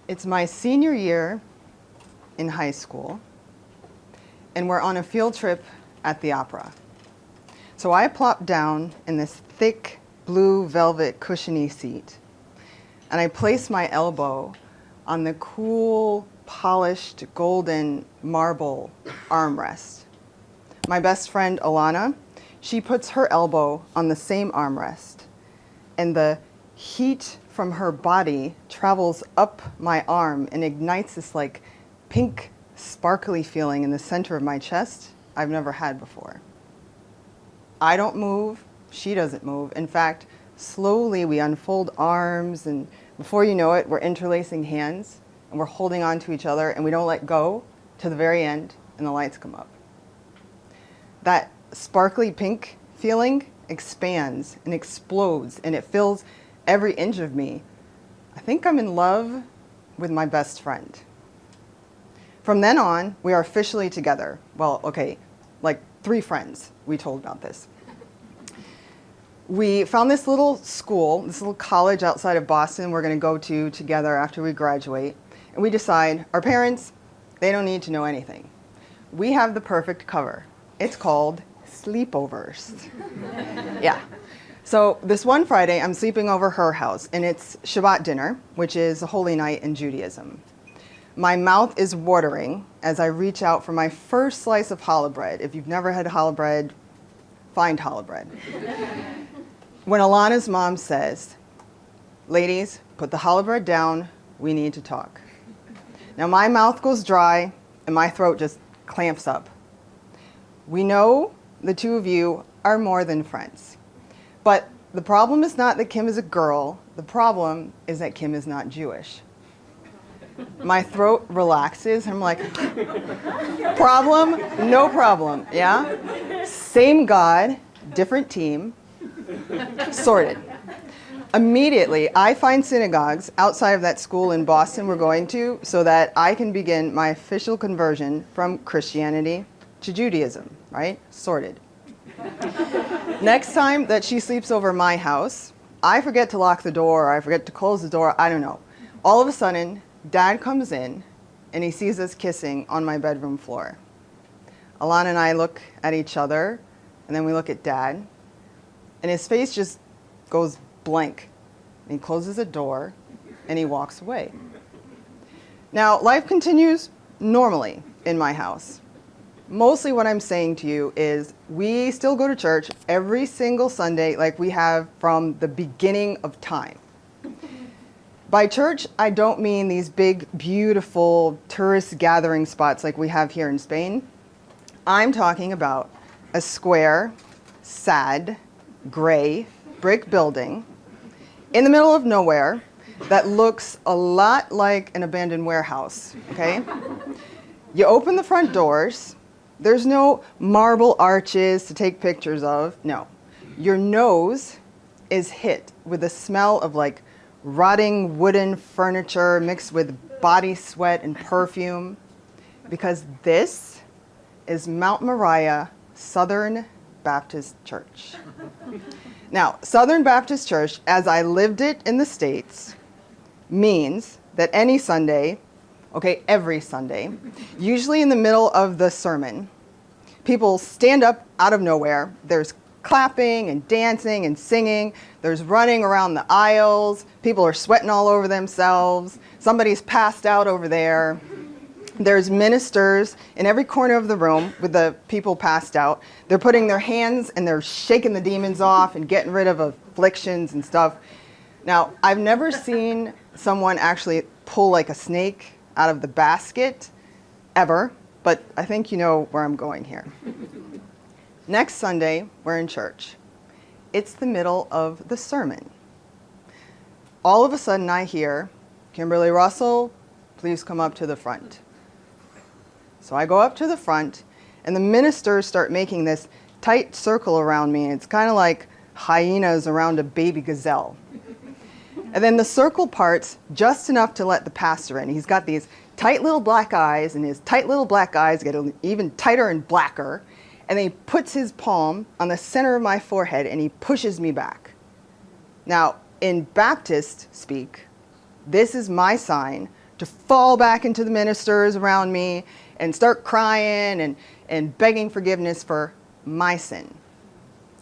It's my senior year in high school, and we're on a field trip at the opera. So I plop down in this thick blue velvet cushiony seat, and I place my elbow on the cool, polished, golden marble armrest. My best friend, Alana, she puts her elbow on the same armrest, and the heat from her body travels up my arm and ignites this like pink, sparkly feeling in the center of my chest I've never had before. I don't move, she doesn't move. In fact, slowly we unfold arms, and before you know it, we're interlacing hands and we're holding on to each other, and we don't let go to the very end, and the lights come up. That sparkly pink feeling expands and explodes, and it fills every inch of me. I think I'm in love with my best friend. From then on, we are officially together. Well, okay, like 3 friends we told about this. We found this little school, this little college outside of Boston we're going to go to together after we graduate. And we decide, our parents, they don't need to know anything. We have the perfect cover. It's called sleepovers. Yeah. So this one Friday, I'm sleeping over her house, and it's Shabbat dinner, which is a holy night in Judaism. My mouth is watering as I reach out for my first slice of challah bread. If you've never had challah bread, find challah bread. When Alana's mom says, "Ladies, put the challah bread down, we need to talk." Now my mouth goes dry and my throat just clamps up. We know the two of you are more than friends. But the problem is not that Kim is a girl. The problem is that Kim is not Jewish. My throat relaxes, and I'm like, problem, no problem, yeah? Same God, different team, sorted. Immediately, I find synagogues outside of that school in Boston we're going to so that I can begin my official conversion from Christianity to Judaism, right? Sorted. Next time that she sleeps over my house, I forget to lock the door, or I forget to close the door, I don't know. All of a sudden, Dad comes in and he sees us kissing on my bedroom floor. Alana and I look at each other, and then we look at Dad, and his face just goes blank. And he closes the door and he walks away. Now, life continues normally in my house. Mostly what I'm saying to you is we still go to church every single Sunday like we have from the beginning of time. By church, I don't mean these big, beautiful tourist gathering spots like we have here in Spain. I'm talking about a square, sad, gray brick building in the middle of nowhere that looks a lot like an abandoned warehouse, okay? You open the front doors. There's no marble arches to take pictures of. No. Your nose is hit with the smell of like rotting wooden furniture mixed with body sweat and perfume, because this is Mount Moriah Southern Baptist Church. Now, Southern Baptist Church, as I lived it in the States, means that any Sunday, okay, every Sunday, usually in the middle of the sermon, people stand up out of nowhere. There's clapping and dancing and singing. There's running around the aisles. People are sweating all over themselves. Somebody's passed out over there. There's ministers in every corner of the room with the people passed out. They're putting their hands and they're shaking the demons off and getting rid of afflictions and stuff. Now, I've never seen someone actually pull like a snake out of the basket, ever, but I think you know where I'm going here. Next Sunday, we're in church. It's the middle of the sermon. All of a sudden I hear, "Kimberly Russell, please come up to the front." So I go up to the front, and the ministers start making this tight circle around me. It's kind of like hyenas around a baby gazelle. And then the circle parts just enough to let the pastor in. He's got these tight little black eyes, and his tight little black eyes get even tighter and blacker. And then he puts his palm on the center of my forehead, and he pushes me back. Now, in Baptist speak, this is my sign to fall back into the ministers around me and start crying and begging forgiveness for my sin.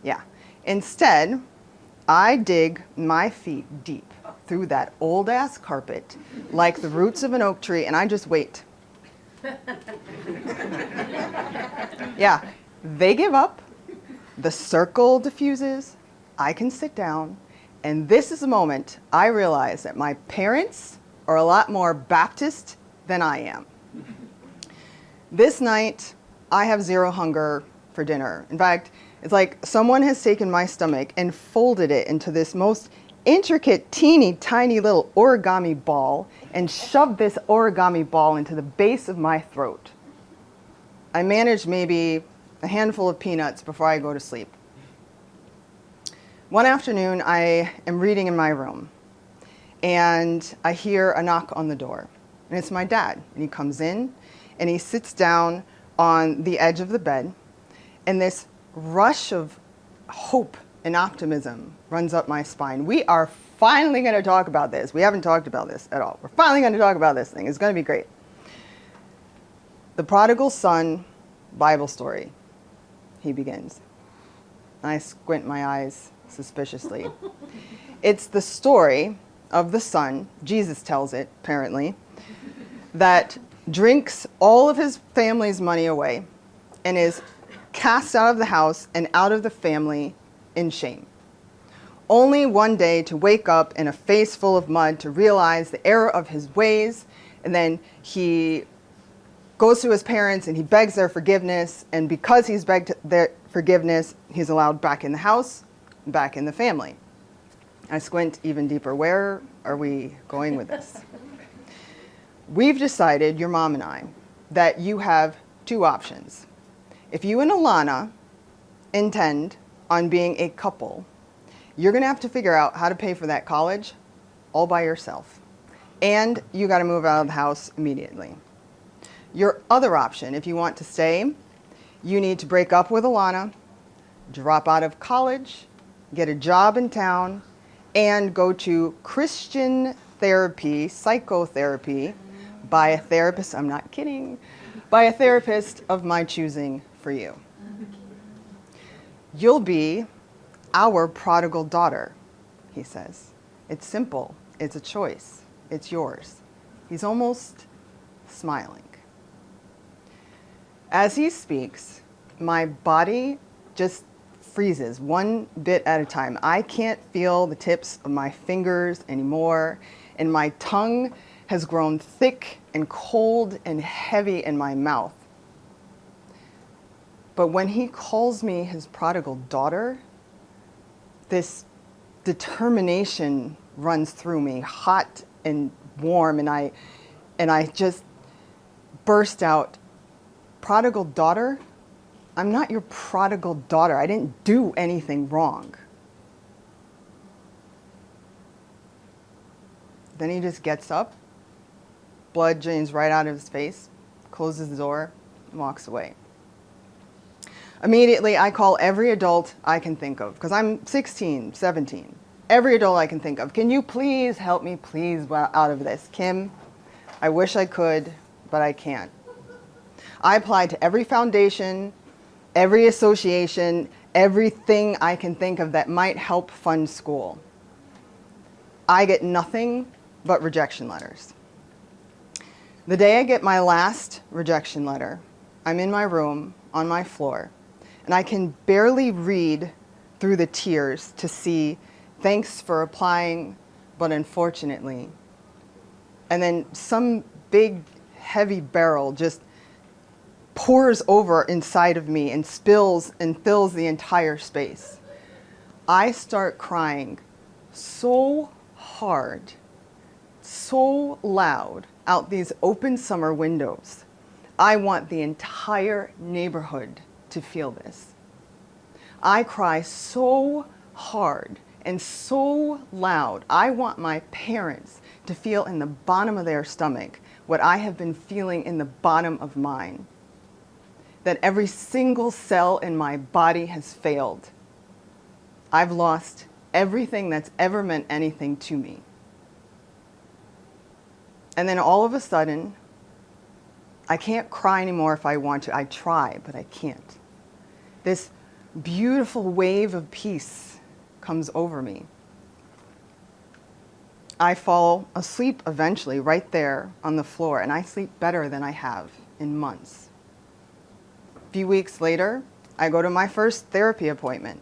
Yeah. Instead, I dig my feet deep through that old ass carpet like the roots of an oak tree, and I just wait. Yeah, they give up, the circle diffuses, I can sit down, and this is the moment I realize that my parents are a lot more Baptist than I am. This night, I have zero hunger for dinner. In fact, it's like someone has taken my stomach and folded it into this most intricate, teeny, tiny little origami ball and shoved this origami ball into the base of my throat. I managed maybe a handful of peanuts before I go to sleep. One afternoon, I am reading in my room, and I hear a knock on the door. And it's my dad. And he comes in, and he sits down on the edge of the bed, and this rush of hope and optimism runs up my spine. We are finally going to talk about this. We haven't talked about this at all. We're finally going to talk about this thing. It's going to be great. The prodigal son Bible story, he begins. I squint my eyes suspiciously. It's the story of the son, Jesus tells it, apparently, that drinks all of his family's money away and is cast out of the house and out of the family in shame. Only one day to wake up in a face full of mud to realize the error of his ways, and then he goes to his parents and he begs their forgiveness, and because he's begged their forgiveness, he's allowed back in the house, back in the family. I squint even deeper. Where are we going with this? We've decided, your mom and I, that you have two options. If you and Alana intend on being a couple, you're going to have to figure out how to pay for that college all by yourself. And you got to move out of the house immediately. Your other option, if you want to stay, you need to break up with Alana, drop out of college, get a job in town, and go to Christian therapy, psychotherapy, by a therapist, I'm not kidding, by a therapist of my choosing for you. You'll be our prodigal daughter, he says. It's simple. It's a choice. It's yours. He's almost smiling. As he speaks, my body just freezes one bit at a time. I can't feel the tips of my fingers anymore, and my tongue has grown thick and cold and heavy in my mouth. But when he calls me his prodigal daughter, this determination runs through me, hot and warm, and I just burst out, "Prodigal daughter? I'm not your prodigal daughter. I didn't do anything wrong." Then he just gets up, blood drains right out of his face, closes the door, and walks away. Immediately, I call every adult I can think of, because I'm 16, 17. Every adult I can think of. "Can you please help me, please, out of this? Kim, I wish I could, but I can't." I apply to every foundation, every association, everything I can think of that might help fund school. I get nothing but rejection letters. The day I get my last rejection letter, I'm in my room on my floor, and I can barely read through the tears to see, "Thanks for applying, but unfortunately." And then some big, heavy barrel just pours over inside of me and spills and fills the entire space. I start crying so hard, so loud out these open summer windows. I want the entire neighborhood to feel this. I cry so hard and so loud. I want my parents to feel in the bottom of their stomach what I have been feeling in the bottom of mine. That every single cell in my body has failed. I've lost everything that's ever meant anything to me. And then all of a sudden, I can't cry anymore if I want to. I try, but I can't. This beautiful wave of peace comes over me. I fall asleep eventually right there on the floor, and I sleep better than I have in months. A few weeks later, I go to my first therapy appointment.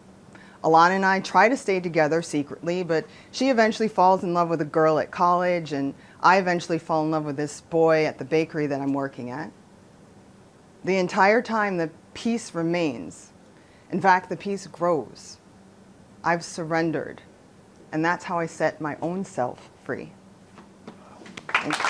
Alana and I try to stay together secretly, but she eventually falls in love with a girl at college, and I eventually fall in love with this boy at the bakery that I'm working at. The entire time, the peace remains. In fact, the peace grows. I've surrendered, and that's how I set my own self free. Thank you.